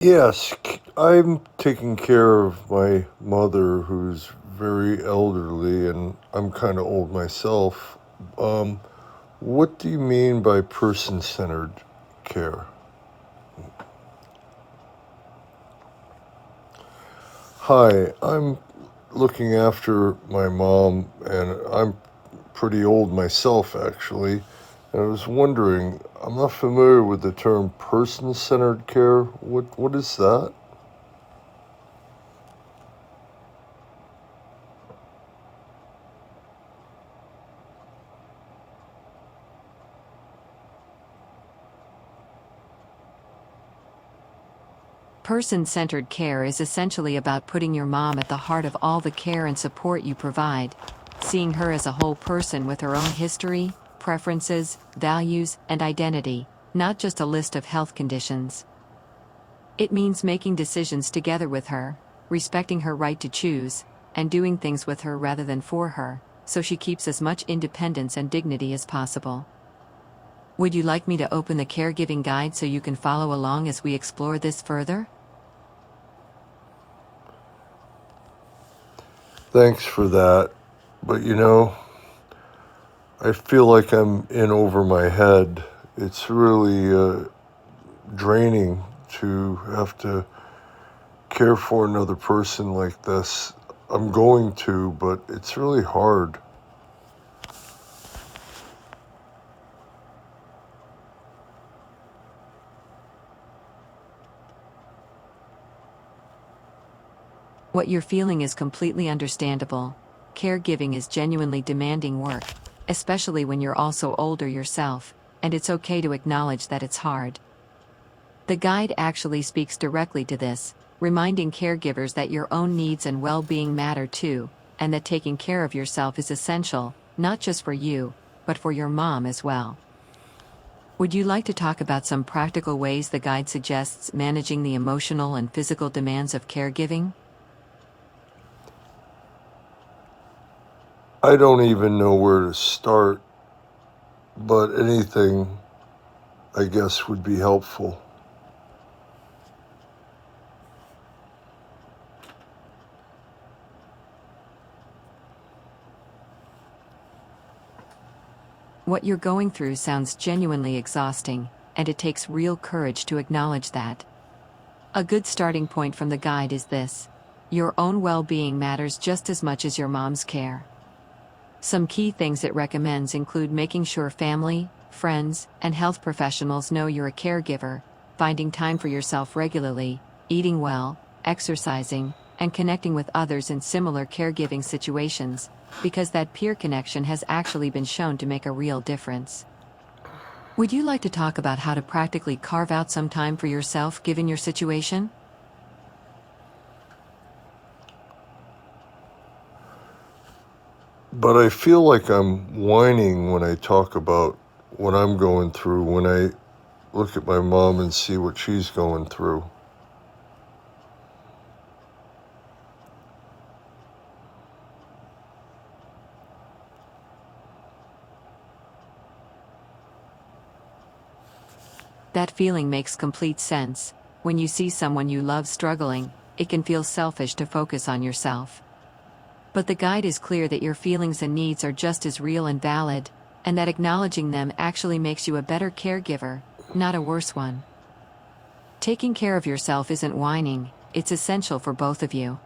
Yes, I'm taking care of my mother who's very elderly and I'm kind of old myself. Um, what do you mean by person centered care? Hi, I'm looking after my mom and I'm pretty old myself actually. And I was wondering, I'm not familiar with the term person centered care. What is that? Person-centered care is essentially about putting your mom at the heart of all the care and support you provide, seeing her as a whole person with her own history, preferences, values, and identity, not just a list of health conditions. It means making decisions together with her, respecting her right to choose, and doing things with her rather than for her, so she keeps as much independence and dignity as possible. Would you like me to open the caregiving guide so you can follow along as we explore this further? Thanks for that. But I feel like I'm in over my head. It's really draining to have to care for another person like this. I'm going to, but it's really hard. What you're feeling is completely understandable. Caregiving is genuinely demanding work, especially when you're also older yourself, and it's okay to acknowledge that it's hard. The guide actually speaks directly to this, reminding caregivers that your own needs and well-being matter too, and that taking care of yourself is essential, not just for you, but for your mom as well. Would you like to talk about some practical ways the guide suggests managing the emotional and physical demands of caregiving? I don't even know where to start, but anything, I guess, would be helpful. What you're going through sounds genuinely exhausting, and it takes real courage to acknowledge that. A good starting point from the guide is this: your own well-being matters just as much as your mom's care. Some key things it recommends include making sure family, friends, and health professionals know you're a caregiver, finding time for yourself regularly, eating well, exercising, and connecting with others in similar caregiving situations, because that peer connection has actually been shown to make a real difference. Would you like to talk about how to practically carve out some time for yourself given your situation? But I feel like I'm whining when I talk about what I'm going through, when I look at my mom and see what she's going through. That feeling makes complete sense. When you see someone you love struggling, it can feel selfish to focus on yourself. But the guide is clear that your feelings and needs are just as real and valid, and that acknowledging them actually makes you a better caregiver, not a worse one. Taking care of yourself isn't whining, it's essential for both of you.